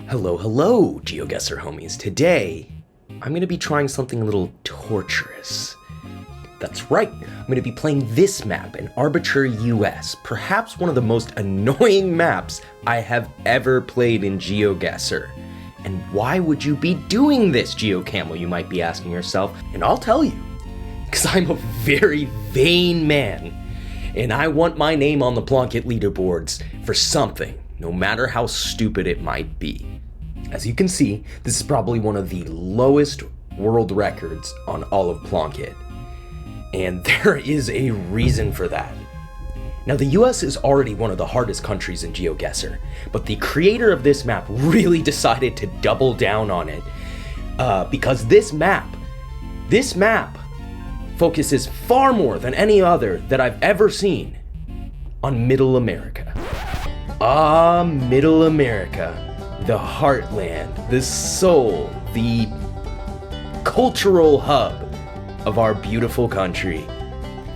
Hello, GeoGuessr homies. Today, I'm going to be trying something a little torturous. That's right, I'm going to be playing this map, An Arbitrary US, perhaps one of the most annoying maps I have ever played in GeoGuessr. And why would you be doing this, GeoCamel, you might be asking yourself, and I'll tell you. Because I'm a very vain man, and I want my name on the Plonk It Leaderboards for something, no matter how stupid it might be. As you can see, this is probably one of the lowest world records on all of Plonk It. And there is a reason for that. Now, the US is already one of the hardest countries in GeoGuessr, but the creator of this map really decided to double down on it because this map focuses far more than any other that I've ever seen on Middle America. Middle America. The heartland, the soul, the cultural hub of our beautiful country.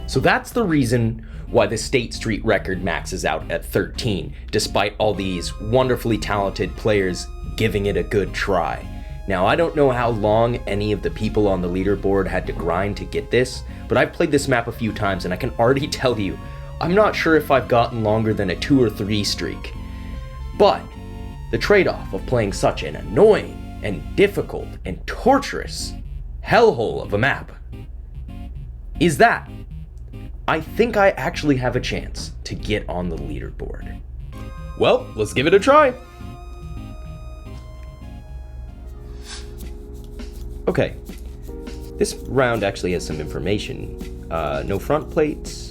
So that's the reason why the State Street record maxes out at 13, despite all these wonderfully talented players giving it a good try. Now, I don't know how long any of the people on the leaderboard had to grind to get this, but I've played this map a few times and I can already tell you, I'm not sure if I've gotten longer than a 2 or 3 streak. But the trade-off of playing such an annoying and difficult and torturous hellhole of a map is that I think I actually have a chance to get on the leaderboard. Well, let's give it a try. Okay, this round actually has some information. No front plates.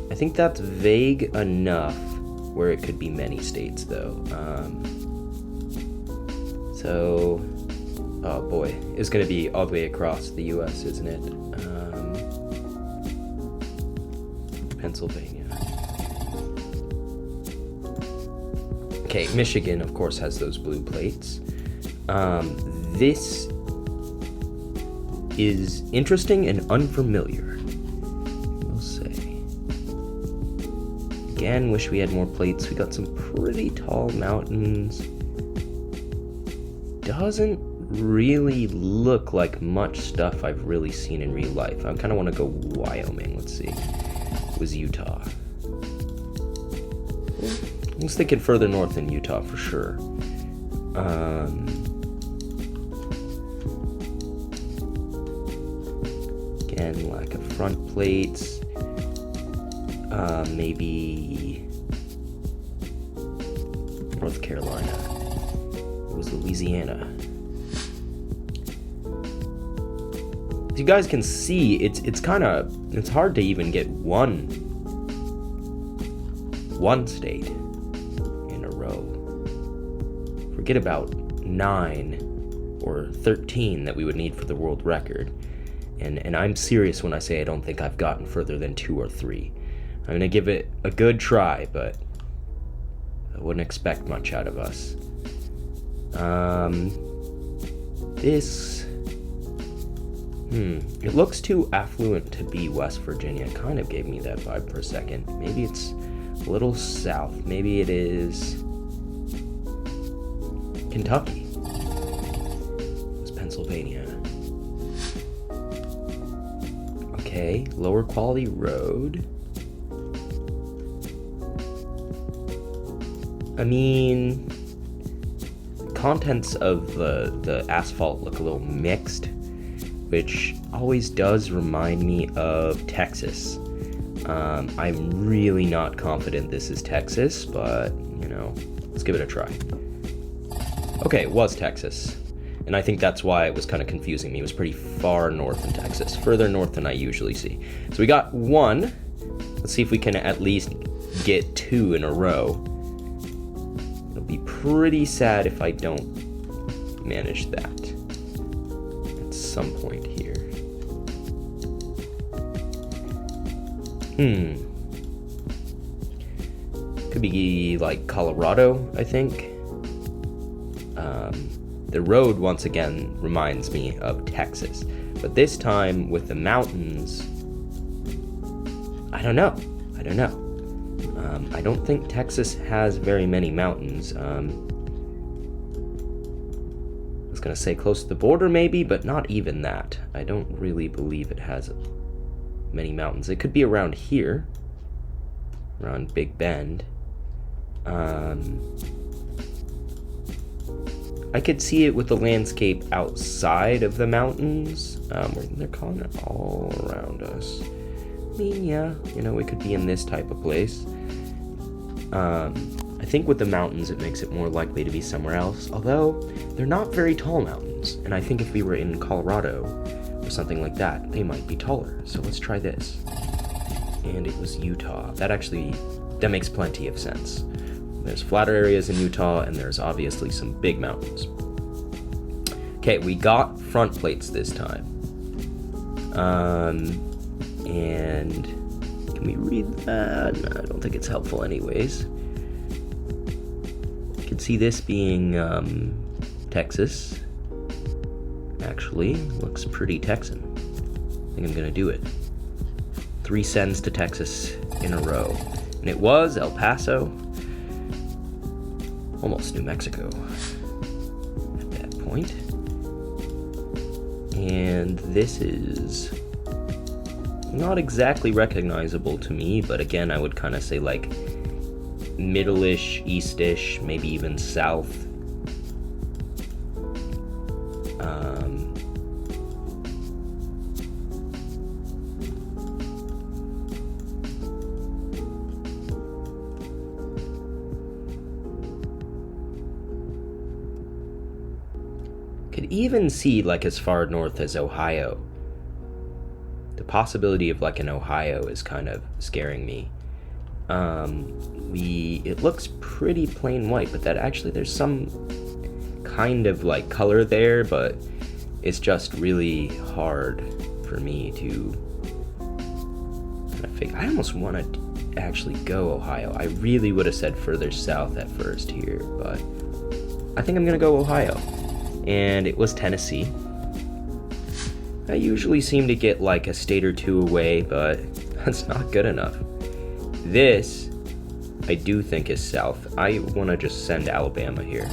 I think that's vague enough where it could be many states though. Oh boy, it's gonna be all the way across the US, isn't it? Pennsylvania. Okay, Michigan of course has those blue plates. This is interesting and unfamiliar, we'll say. Again, wish we had more plates. We got some pretty tall mountains. Doesn't really look like much stuff I've really seen in real life. I kind of want to go Wyoming. Let's see. It was Utah. I was thinking further north than Utah for sure. Again, lack of front plates. Maybe North Carolina. It was Louisiana. As you guys can see, it's hard to even get one state in a row. Forget about 9 or 13 that we would need for the world record. And I'm serious when I say I don't think I've gotten further than 2 or 3. I'm going to give it a good try, but I wouldn't expect much out of us. It looks too affluent to be West Virginia. It kind of gave me that vibe for a second. Maybe it's a little south. Maybe it is Kentucky. It's Pennsylvania. Okay, lower quality road. I mean, contents of the asphalt look a little mixed, which always does remind me of Texas. I'm really not confident this is Texas, but, you know, let's give it a try. Okay, it was Texas, and I think that's why it was kind of confusing me. It was pretty far north in Texas, further north than I usually see. So we got 1. Let's see if we can at least get 2 in a row. It'll be pretty sad if I don't manage that at some point here. Could be like Colorado, I think. The road, once again, reminds me of Texas. But this time, with the mountains, I don't know. I don't think Texas has very many mountains. I was gonna say close to the border maybe, but not even that. I don't really believe it has many mountains. It could be around here, around Big Bend. I could see it with the landscape outside of the mountains. They're calling it all around us. I mean, yeah, we could be in this type of place. I think with the mountains, it makes it more likely to be somewhere else, although they're not very tall mountains, and I think if we were in Colorado or something like that, they might be taller. So let's try this. And it was Utah. That makes plenty of sense. There's flatter areas in Utah, and there's obviously some big mountains. Okay, we got front plates this time. And can we read that? No, I don't think it's helpful anyways. You can see this being Texas. Actually, looks pretty Texan. I think I'm gonna do it. 3 sends to Texas in a row. And it was El Paso. Almost New Mexico at that point. And this is not exactly recognizable to me, but again, I would kind of say like middle-ish, east-ish, maybe even south. Could even see like as far north as Ohio. The possibility of like an Ohio is kind of scaring me. It looks pretty plain white, but that actually there's some kind of like color there, but it's just really hard for me to kind of figure. I almost want to actually go Ohio. I really would have said further south at first here, but I think I'm gonna go Ohio. And it was Tennessee. I usually seem to get like a state or two away, but that's not good enough. This, I do think is south. I want to just send Alabama here.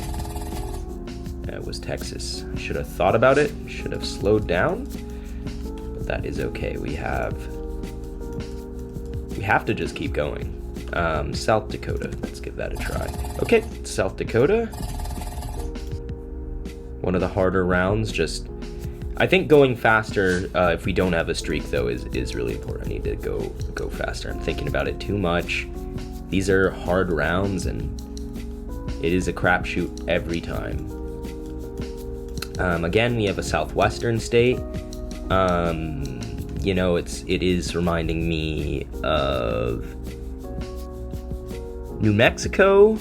That was Texas. I should have thought about it, should have slowed down, but that is okay. We have to just keep going. South Dakota, let's give that a try. Okay, South Dakota. One of the harder rounds, I think going faster, if we don't have a streak though, is really important. I need to go faster. I'm thinking about it too much. These are hard rounds and it is a crapshoot every time. Again, we have a southwestern state. It is reminding me of New Mexico.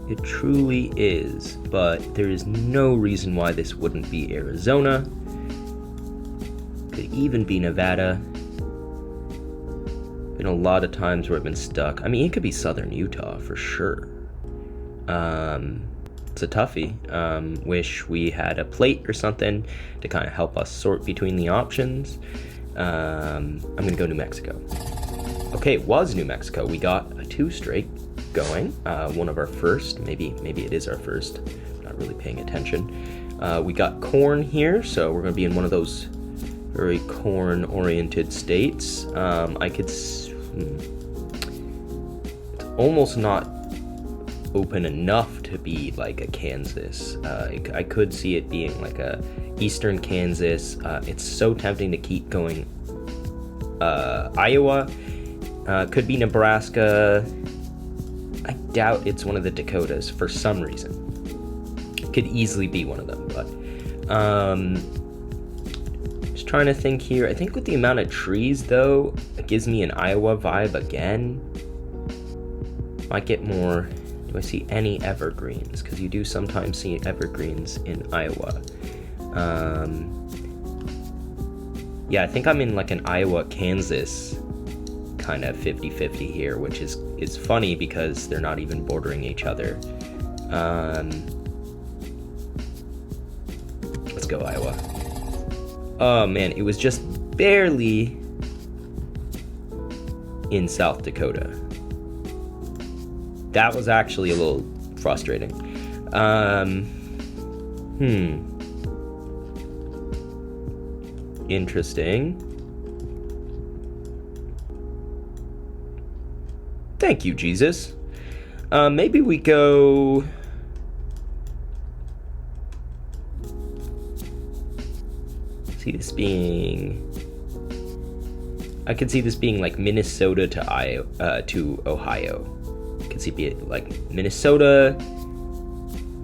It truly is, but there is no reason why this wouldn't be Arizona. Could even be Nevada. Been a lot of times where I've been stuck. I mean, it could be southern Utah for sure. It's a toughie. Wish we had a plate or something to kind of help us sort between the options. I'm gonna go New Mexico. Okay, it was New Mexico. We got a 2 straight going. One of our first, maybe it is our first. I'm not really paying attention. We got corn here, so we're gonna be in one of those very corn-oriented states. It's almost not open enough to be like a Kansas. I could see it being like a eastern Kansas. It's so tempting to keep going. Iowa, could be Nebraska. I doubt it's one of the Dakotas for some reason. Could easily be one of them, but just trying to think here. I think with the amount of trees though, it gives me an Iowa vibe again. Might get more. Do I see any evergreens? Because you do sometimes see evergreens in Iowa. Yeah, I think I'm in like an Iowa, Kansas kind of 50-50 here, which is funny because they're not even bordering each other. let's go, Iowa. Oh man, it was just barely in South Dakota. That was actually a little frustrating. Interesting. Thank you, Jesus. Maybe we go... See this being... I could see this being like Minnesota to Ohio. I could see it like Minnesota,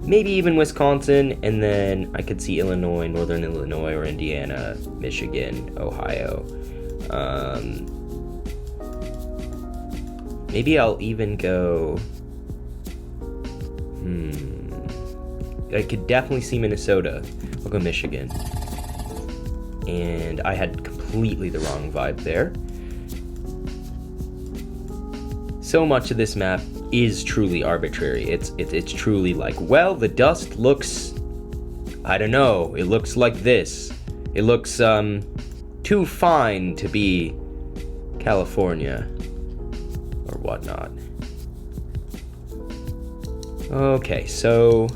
maybe even Wisconsin, and then I could see Illinois, Northern Illinois, or Indiana, Michigan, Ohio. Maybe I'll even go... I could definitely see Minnesota. I'll go Michigan. And I had completely the wrong vibe there. So much of this map is truly arbitrary. It's truly like, well, the dust looks... I don't know. It looks like this. It looks too fine to be California. Or whatnot. Okay, so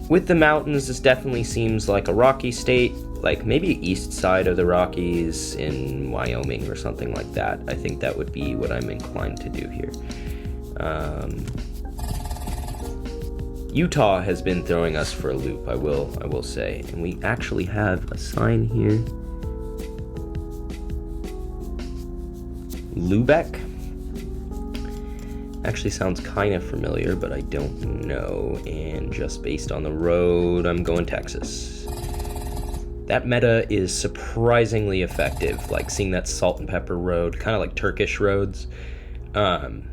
with the mountains, this definitely seems like a rocky state, like maybe east side of the Rockies in Wyoming or something like that. I think that would be what I'm inclined to do here. Utah has been throwing us for a loop, I will say, and we actually have a sign here. Lubeck actually sounds kind of familiar, but I don't know, and just based on the road, I'm going Texas. That meta is surprisingly effective, like seeing that salt and pepper road, kind of like Turkish roads. One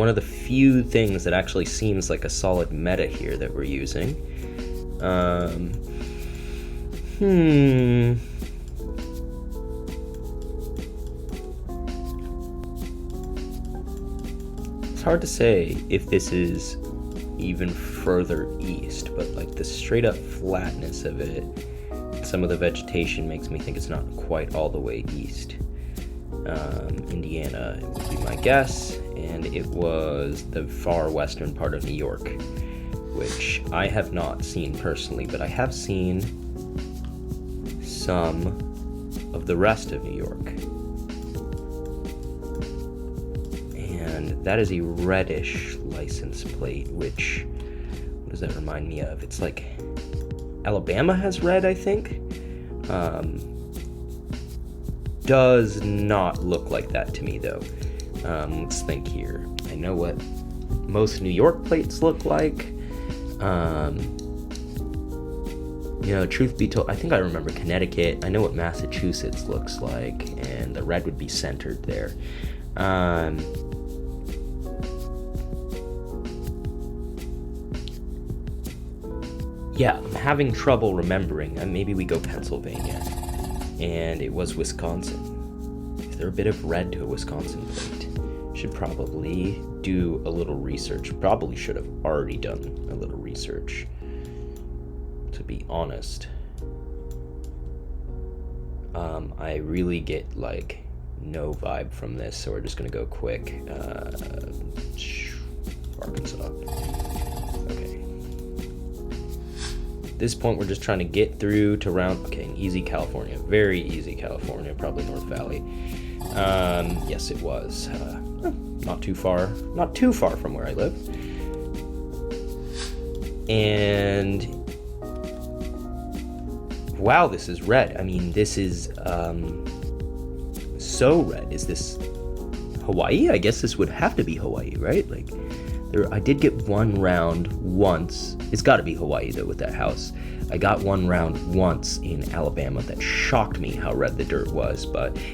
of the few things that actually seems like a solid meta here that we're using. It's hard to say if this is even further east, but like the straight up flatness of it, some of the vegetation makes me think it's not quite all the way east. Indiana would be my guess, and it was the far western part of New York, which I have not seen personally, but I have seen some of the rest of New York. And that is a reddish license plate, which, what does that remind me of? It's like Alabama has red, I think. Does not look like that to me, though. Let's think here. I know what most New York plates look like. Truth be told, I think I remember Connecticut. I know what Massachusetts looks like, and the red would be centered there. Yeah, I'm having trouble remembering. Maybe we go Pennsylvania. And it was Wisconsin. Is there a bit of red to a Wisconsin plate? Should probably do a little research. Probably should have already done a little research, to be honest. I really get like no vibe from this, so we're just gonna go quick. Arkansas. Okay. At this point, we're just trying to get through to round... Okay, easy California. Very easy California. Probably North Valley. Yes, it was. Not too far. Not too far from where I live. And... wow, this is red. I mean, this is... so red. Is this Hawaii? I guess this would have to be Hawaii, right? Like... I did get one round once. It's got to be Hawaii, though, with that house. I got one round once in Alabama that shocked me how red the dirt was.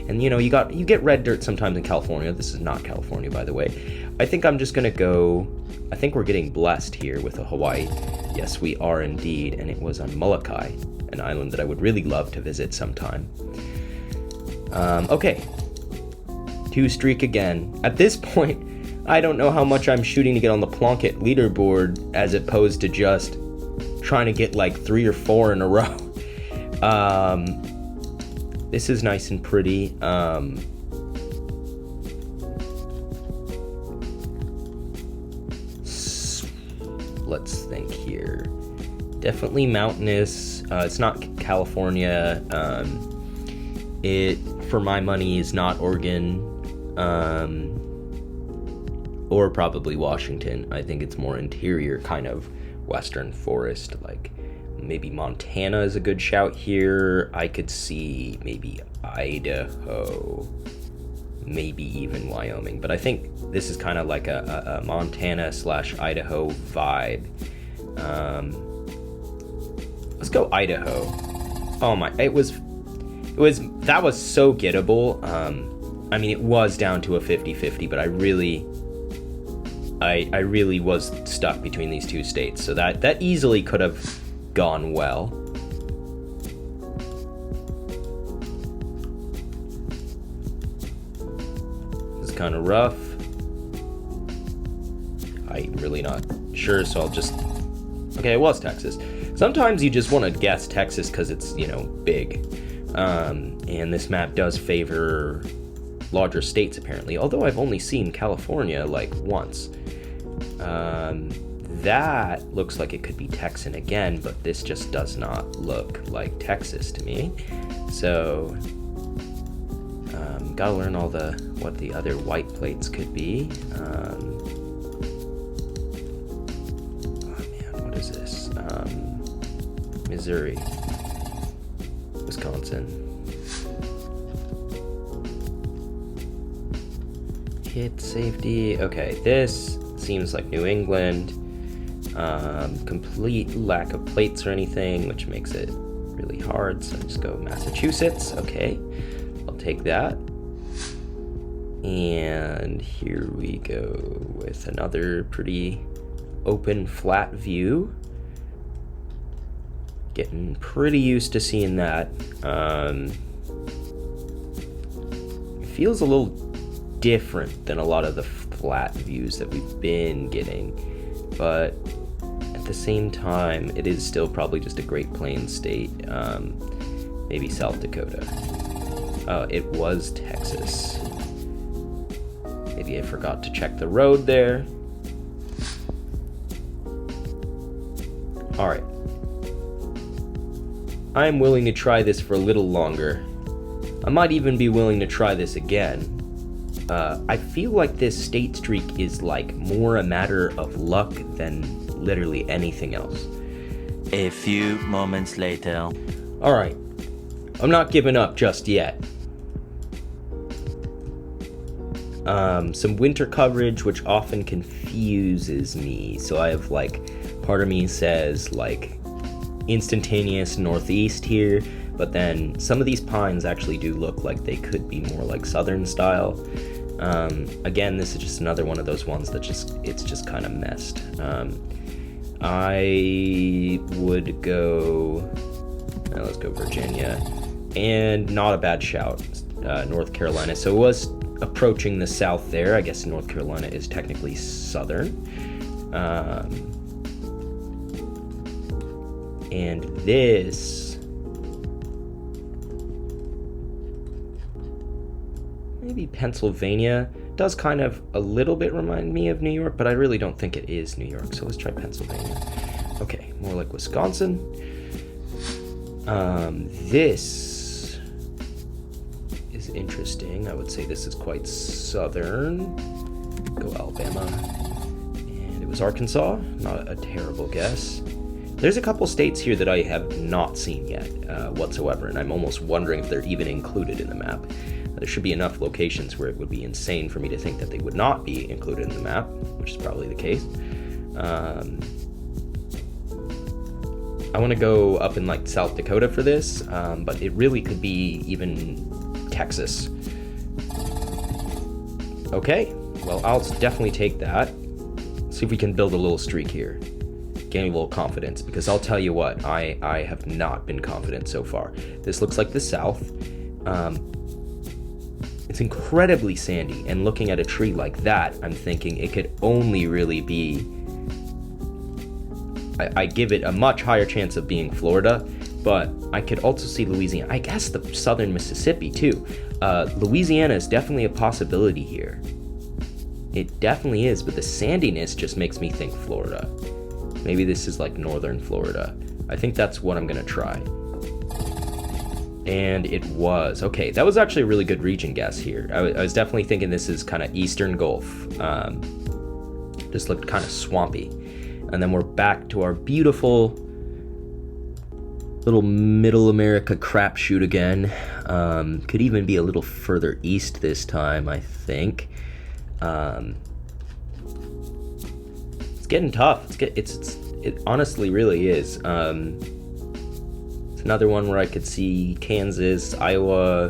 And you get red dirt sometimes in California. This is not California, by the way. I think I'm just going to go... I think we're getting blessed here with a Hawaii. Yes, we are indeed. And it was on Molokai, an island that I would really love to visit sometime. Okay. 2 streak again. At this point... I don't know how much I'm shooting to get on the Plonk It Leaderboard as opposed to just trying to get like 3 or 4 in a row. This is nice and pretty. Let's think here. Definitely mountainous. It's not California. It, for my money, is not Oregon. Or probably Washington. I think it's more interior, kind of western forest. Like maybe Montana is a good shout here. I could see maybe Idaho, maybe even Wyoming. But I think this is kind of like a Montana/Idaho vibe. Let's go Idaho. Oh my, that was so gettable. I mean, it was down to a 50-50, but I really was stuck between these two states, so that easily could have gone well. This is kind of rough. I'm really not sure, so I'll just... Okay, it was Texas. Sometimes you just want to guess Texas because it's, you know, big. And this map does favor larger states, apparently, although I've only seen California, like, once. That looks like it could be Texan again, but this just does not look like Texas to me. So, gotta learn all what the other white plates could be. Oh man, what is this? Missouri, Wisconsin. Hit safety. Okay, this seems like New England. Complete lack of plates or anything, which makes it really hard. So just go Massachusetts. Okay, I'll take that. And here we go with another pretty open, flat view. Getting pretty used to seeing that. It feels a little different than a lot of the flat views that we've been getting, but at the same time, it is still probably just a Great Plains state. Maybe South Dakota. It was Texas. Maybe I forgot to check the road there. All right. I'm willing to try this for a little longer. I might even be willing to try this again. I feel like this state streak is like more a matter of luck than literally anything else. A few moments later. All right, I'm not giving up just yet. Some winter coverage, which often confuses me. So I have like, part of me says like instantaneous northeast here, but then some of these pines actually do look like they could be more like southern style. Again, this is just another one of those ones that it's just kind of messed. I would go, let's go Virginia, and not a bad shout, North Carolina. So it was approaching the south there. I guess North Carolina is technically southern. And this, maybe Pennsylvania, does kind of a little bit remind me of New York, but I really don't think it is New York, so let's try Pennsylvania. Okay, more like Wisconsin. This is interesting. I would say this is quite southern. Go Alabama. And it was Arkansas, not a terrible guess. There's a couple states here that I have not seen yet whatsoever, and I'm almost wondering if they're even included in the map. There should be enough locations where it would be insane for me to think that they would not be included in the map, which is probably the case. I want to go up in like South Dakota for this, but it really could be even Texas. Okay, well, I'll definitely take that. See if we can build a little streak here. Gain a little confidence, because I'll tell you what, I have not been confident so far. This looks like the South. It's incredibly sandy, and looking at a tree like that, I'm thinking it could only really be, I give it a much higher chance of being Florida, but I could also see Louisiana. I guess the southern Mississippi too. Louisiana is definitely a possibility here. It definitely is, but the sandiness just makes me think Florida. Maybe this is like northern Florida. I think that's what I'm gonna try. And it was. Okay, that was actually a really good region guess here. I was definitely thinking this is kind of Eastern Gulf. Just looked kind of swampy. And then we're back to our beautiful little Middle America crapshoot again. Could even be a little further east this time, I think. It's getting tough. It honestly really is. It's another one where I could see Kansas, Iowa.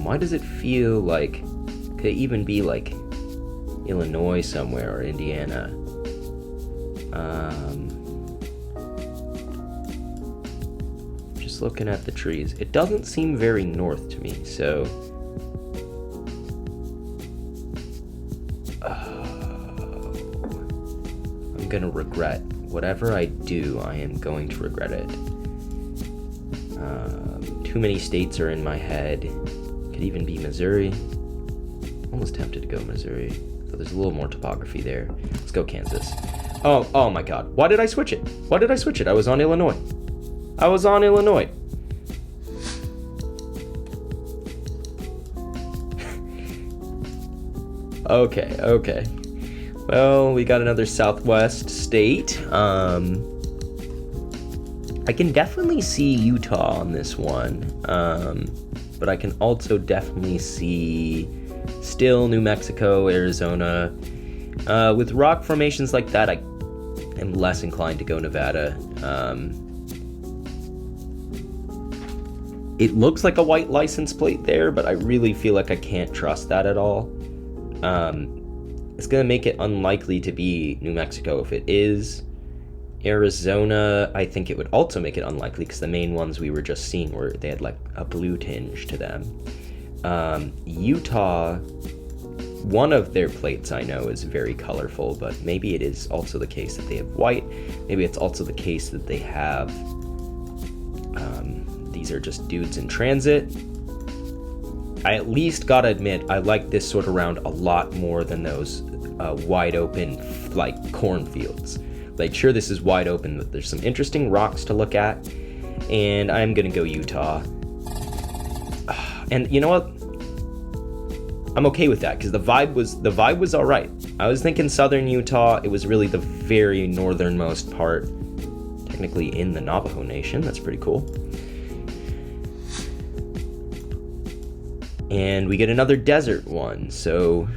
Why does it feel like could it even be like Illinois somewhere or Indiana? Just looking at the trees, it doesn't seem very north to me, so I'm gonna regret whatever I do. I am going to regret it. Too many states are in my head. Could even be Missouri. Almost tempted to go Missouri, so there's a little more topography there. Let's go Kansas. Oh my God! Why did I switch it? Why did I switch it? I was on Illinois. I was on Illinois. Okay. Well, we got another Southwest state. I can definitely see Utah on this one, but I can also definitely see still New Mexico, Arizona. With rock formations like that, I am less inclined to go Nevada. It looks like a white license plate there, but I really feel like I can't trust that at all. It's going to make it unlikely to be New Mexico. If it is Arizona, I think it would also make it unlikely because the main ones we were just seeing were they had like a blue tinge to them. Utah, one of their plates I know is very colorful, but maybe it is also the case that they have white. Maybe it's also the case that they have these are just dudes in transit. I at least gotta admit, I like this sort of round a lot more than those wide open, like, cornfields. Like, sure, this is wide open, but there's some interesting rocks to look at, and I'm gonna go Utah. And you know what? I'm okay with that, because the vibe was all right. I was thinking southern Utah. It was really the very northernmost part, technically in the Navajo Nation. That's pretty cool. And we get another desert one, so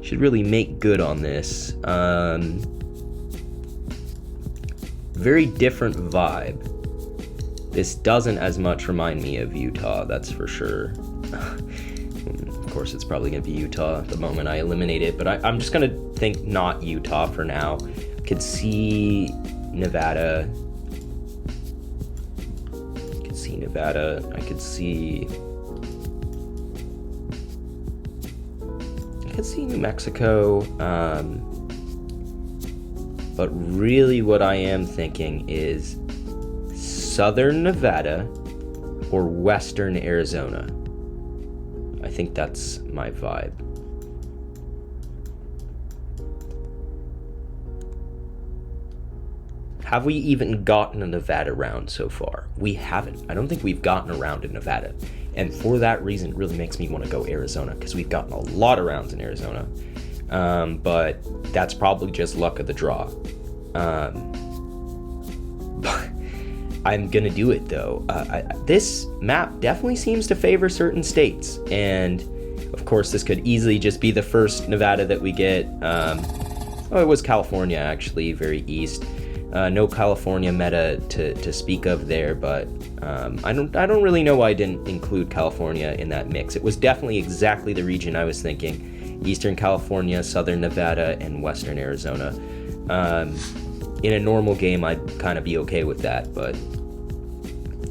should really make good on this. Very different vibe. This doesn't as much remind me of Utah, that's for sure. Of course, it's probably going to be Utah the moment I eliminate it, but I'm just going to think not Utah for now. Could see Nevada. I could see New Mexico, but really what I am thinking is southern Nevada or western Arizona. I think that's my vibe. Have we even gotten a Nevada round so far? We haven't. I don't think we've gotten a round in Nevada. And for that reason, it really makes me want to go Arizona, because we've gotten a lot of rounds in Arizona. But that's probably just luck of the draw. I'm going to do it, though. This map definitely seems to favor certain states. And, of course, this could easily just be the first Nevada that we get. It was California, actually, very east. No California meta to speak of there, but I don't really know why I didn't include California in that mix. It was definitely exactly the region I was thinking: Eastern California, Southern Nevada, and Western Arizona. In a normal game, I'd kind of be okay with that, but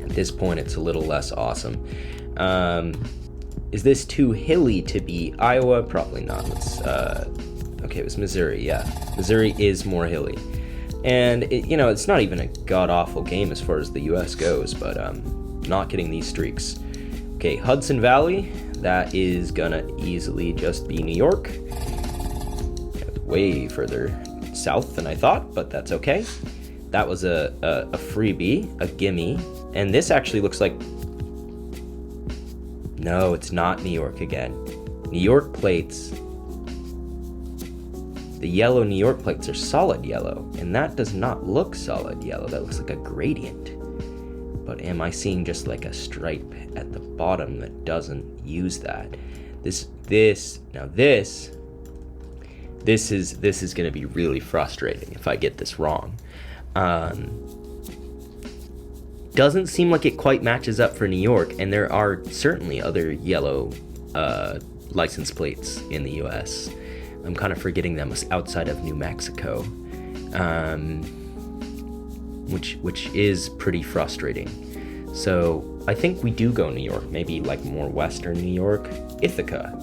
at this point, it's a little less awesome. Is this too hilly to be Iowa? Probably not. Okay, it was Missouri, yeah. Missouri is more hilly. And, it's not even a god-awful game as far as the U.S. goes, but not getting these streaks. Okay, Hudson Valley, that is gonna easily just be New York. Way further south than I thought, but that's okay. That was a freebie, a gimme. And this actually looks like... No, it's not New York again. New York plates... The yellow New York plates are solid yellow, and that does not look solid yellow. That looks like a gradient. But am I seeing just like a stripe at the bottom that doesn't use that? This is going to be really frustrating if I get this wrong. Doesn't seem like it quite matches up for New York, and there are certainly other yellow license plates in the U.S. I'm kind of forgetting them outside of New Mexico, which is pretty frustrating. So I think we do go New York, maybe like more western New York, Ithaca.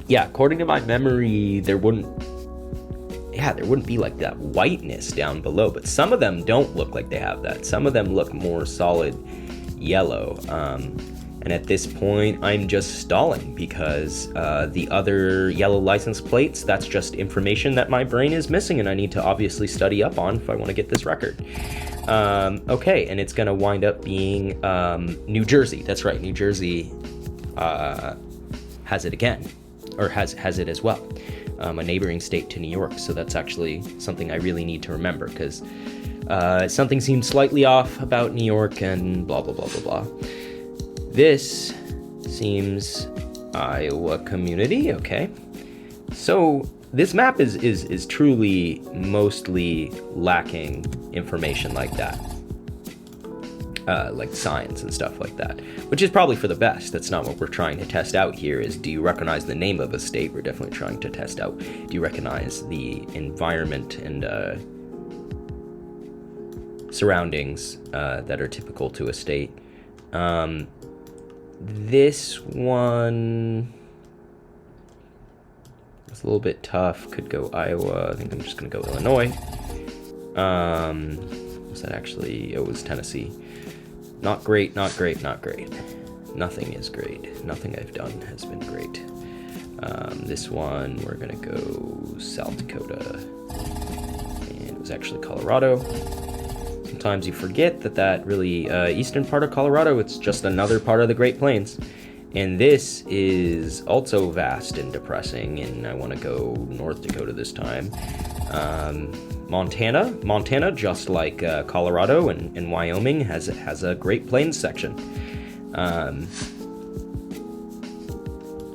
Yeah, according to my memory, there wouldn't be like that whiteness down below, but some of them don't look like they have that. Some of them look more solid yellow. And at this point, I'm just stalling because the other yellow license plates, that's just information that my brain is missing and I need to obviously study up on if I want to get this record. Okay, and it's going to wind up being New Jersey. That's right, New Jersey has it again, or has it as well. A neighboring state to New York, so that's actually something I really need to remember because something seemed slightly off about New York and blah, blah, blah, blah, blah. This seems Iowa community, okay. So this map is truly mostly lacking information like that. Like science and stuff like that, which is probably for the best. That's not what we're trying to test out here is, do you recognize the name of a state? We're definitely trying to test out, do you recognize the environment and surroundings that are typical to a state. This one is a little bit tough. Could go Iowa. I think I'm just gonna go Illinois. Was that actually? Oh, it was Tennessee. Not great, not great, not great. Nothing is great. Nothing I've done has been great. This one, we're gonna go South Dakota. And it was actually Colorado. Sometimes you forget that really eastern part of Colorado, it's just another part of the Great Plains. And this is also vast and depressing, and I want to go North Dakota this time. Montana, just like Colorado and Wyoming, has a Great Plains section.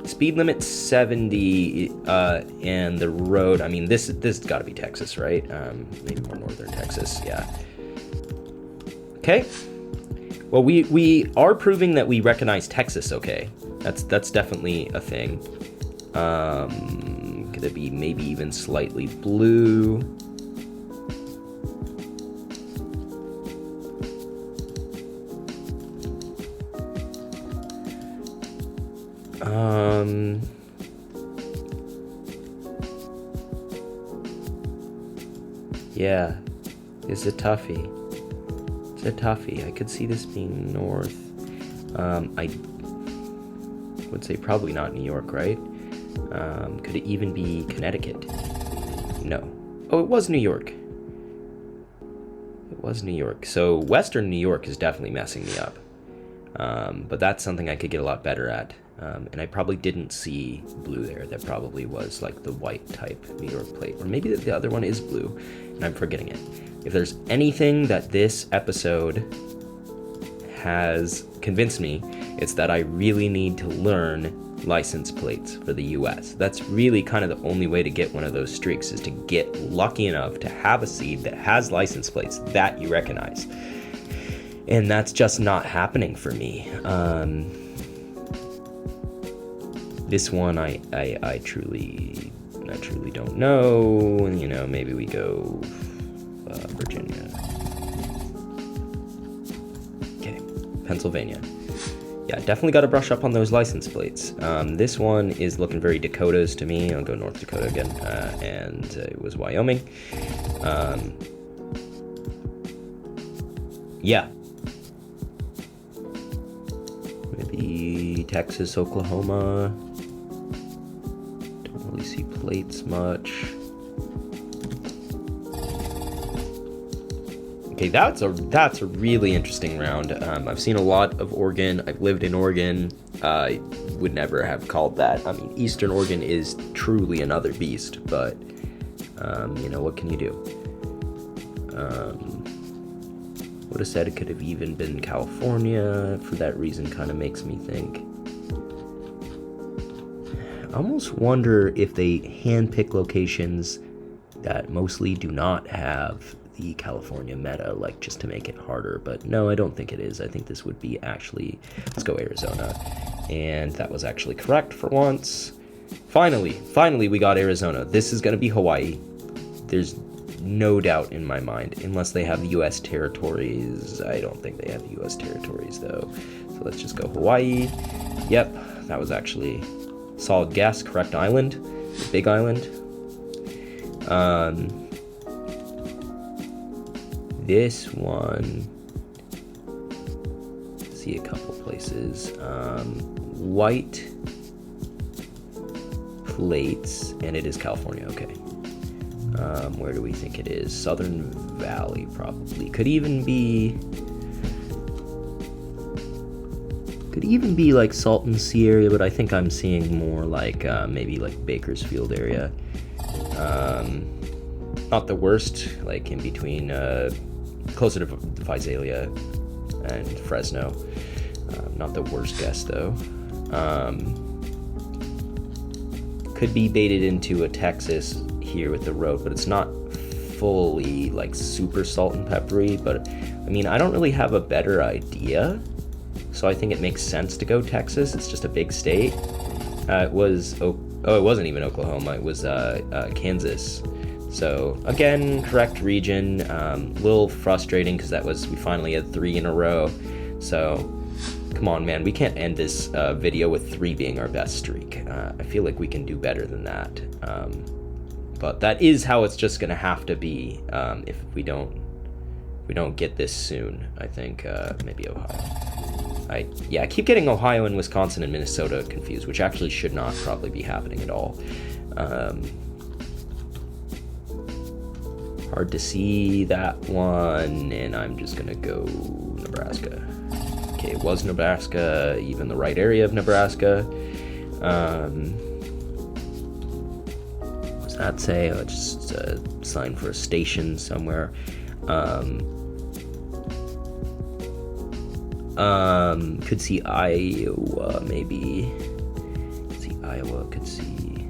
Speed limit 70, and the road. I mean, this has got to be Texas, right? Maybe more northern Texas. Yeah. Okay. Well, we are proving that we recognize Texas. Okay, that's definitely a thing. Could it be maybe even slightly blue? Yeah, it's a toughie. It's a toughie. I could see this being north. I would say probably not New York, right? Could it even be Connecticut? No. Oh, it was New York. It was New York. So Western New York is definitely messing me up. But that's something I could get a lot better at. And I probably didn't see blue there. That probably was like the white type New York plate. Or maybe the other one is blue, and I'm forgetting it. If there's anything that this episode has convinced me, it's that I really need to learn license plates for the US. That's really kind of the only way to get one of those streaks, is to get lucky enough to have a seed that has license plates that you recognize. And that's just not happening for me. This one, I truly don't know. You know, maybe we go Virginia. Okay, Pennsylvania. Yeah, definitely got to brush up on those license plates. This one is looking very Dakotas to me. I'll go North Dakota again, and it was Wyoming. Yeah. Maybe Texas, Oklahoma. Don't really see plates much. Okay, that's a really interesting round. I've seen a lot of Oregon. I've lived in Oregon. I would never have called that. I mean, Eastern Oregon is truly another beast, but you know, what can you do? Would have said it could have even been California. For that reason, kind of makes me think. I almost wonder if they handpick locations that mostly do not have the California meta, like just to make it harder, but no, I don't think it is. I think this would be actually, let's go Arizona, and that was actually correct for once. Finally we got Arizona. This is going to be Hawaii. There's no doubt in my mind, unless they have U.S. territories. I don't think they have U.S. territories though, so let's just go Hawaii. Yep, that was actually solid guess. Correct island, big island. This one, see a couple places. White plates, and it is California. Okay. Where do we think it is? Southern Valley, probably. Could even be like Salton Sea area, but I think I'm seeing more like maybe like Bakersfield area. Not the worst, like in between, closer to Visalia and Fresno. Not the worst guess though. Could be baited into a Texas here with the road, but it's not fully like super salt and peppery. But I mean, I don't really have a better idea, so I think it makes sense to go Texas. It's just a big state. It wasn't even Oklahoma. It was Kansas. So again, correct region. Little frustrating because we finally had 3 in a row. So come on, man, we can't end this video with 3 being our best streak. I feel like we can do better than that. But that is how it's just gonna have to be if we don't get this soon. I think maybe Ohio. I keep getting Ohio and Wisconsin and Minnesota confused, which actually should not probably be happening at all. Hard to see that one, and I'm just gonna go Nebraska. Okay, it was Nebraska, even the right area of Nebraska. What does that say? Oh, just a sign for a station somewhere. Could see Iowa, maybe. Could see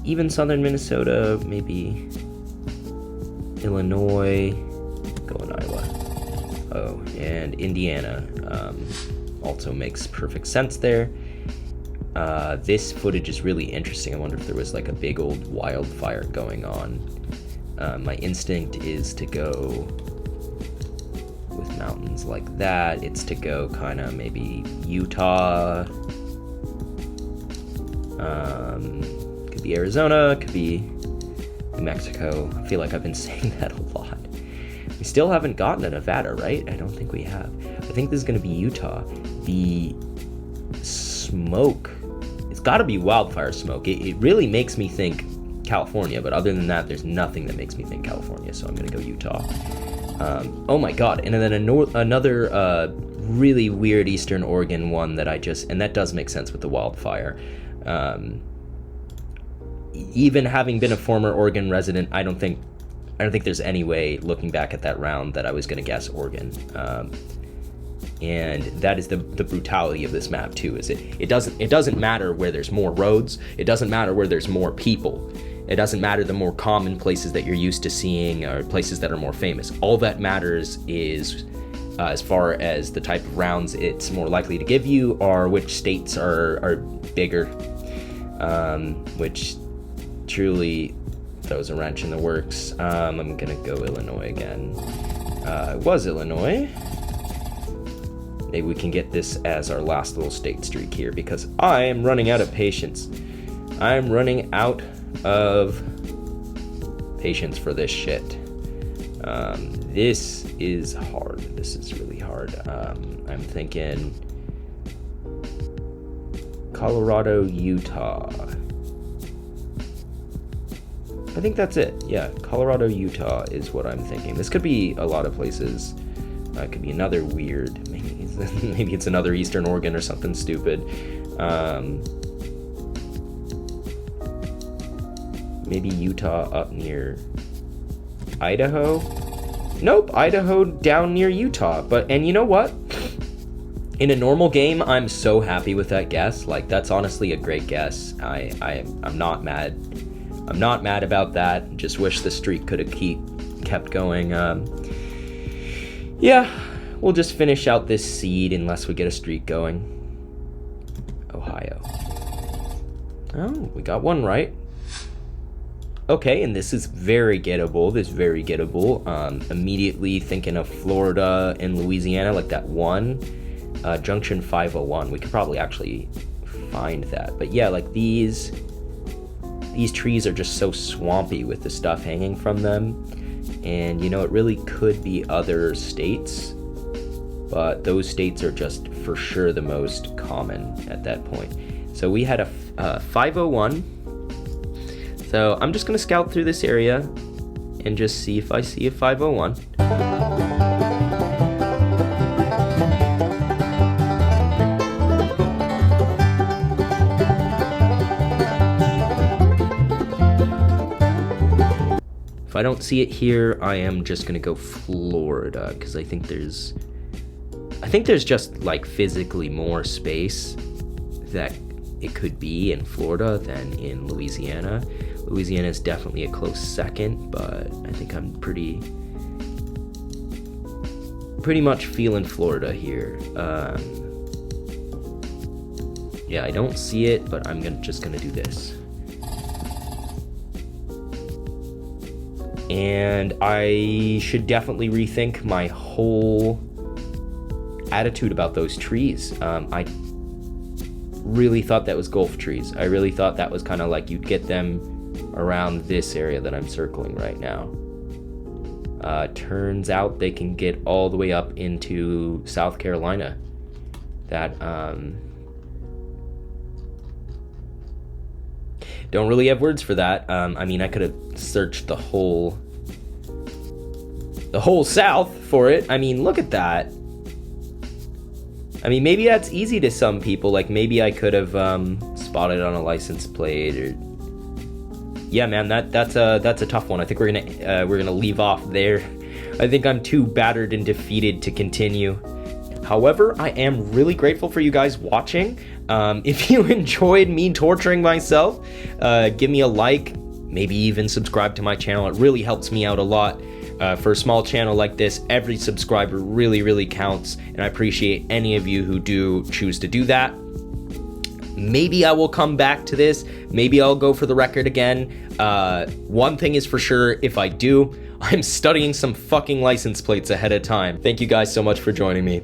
even southern Minnesota, maybe Illinois, going Iowa. Oh, and Indiana also makes perfect sense there. This footage is really interesting. I wonder if there was like a big old wildfire going on. My instinct is to go with mountains like that. It's to go kind of maybe Utah. Could be Arizona, could be New Mexico. I feel like I've been saying that a lot. We still haven't gotten a Nevada, right? I don't think we have. I think this is going to be Utah. The smoke, it's got to be wildfire smoke. It really makes me think California, but other than that, there's nothing that makes me think California, so I'm going to go Utah. Oh my god, and then another really weird Eastern Oregon one that and that does make sense with the wildfire. Even having been a former Oregon resident, I don't think there's any way, looking back at that round, that I was going to guess Oregon. And that is the brutality of this map too. Is it doesn't matter where there's more roads. It doesn't matter where there's more people. It doesn't matter the more common places that you're used to seeing or places that are more famous. All that matters is, as far as the type of rounds it's more likely to give you, or which states are bigger, which truly throws a wrench in the works. I'm gonna go Illinois again. It was Illinois. Maybe we can get this as our last little state streak here, because I am running out of patience. I'm running out of patience for this shit. This is hard. This is really hard. I'm thinking Colorado, Utah. I think that's it. Yeah, Colorado, Utah is what I'm thinking. This could be a lot of places. It could be another weird, maybe it's another Eastern Oregon or something stupid. Maybe Utah up near Idaho. Nope, Idaho down near Utah. And you know what? In a normal game, I'm so happy with that guess. Like, that's honestly a great guess. I'm not mad. I'm not mad about that. Just wish the streak could have kept going. Yeah, we'll just finish out this seed unless we get a streak going. Ohio. Oh, we got one right. Okay, and this is very gettable. Immediately thinking of Florida and Louisiana, like that one. Junction 501. We could probably actually find that. But yeah, like these trees are just so swampy with the stuff hanging from them. And, you know, it really could be other states. But those states are just for sure the most common at that point. So we had a 501. So I'm just going to scout through this area and just see if I see a 501. If I don't see it here, I am just going to go Florida, because I think there's just like physically more space that it could be in Florida than in Louisiana. Louisiana is definitely a close second, but I think I'm pretty much feeling Florida here. Yeah, I don't see it, but I'm just gonna do this. And I should definitely rethink my whole attitude about those trees. I really thought that was Gulf trees. I really thought that was kind of like you'd get them around this area that I'm circling right now. Turns out they can get all the way up into South Carolina. That don't really have words for that. I mean, I could have searched the whole South for it. I mean, look at that. I mean, maybe that's easy to some people. Like, maybe I could have spotted on a license plate, or yeah, man, that's a tough one. I think we're gonna leave off there. I think I'm too battered and defeated to continue. However, I am really grateful for you guys watching. If you enjoyed me torturing myself, give me a like, maybe even subscribe to my channel. It really helps me out a lot. For a small channel like this, every subscriber really, really counts, and I appreciate any of you who do choose to do that. Maybe I will come back to this. Maybe I'll go for the record again. One thing is for sure, if I do, I'm studying some fucking license plates ahead of time. Thank you guys so much for joining me.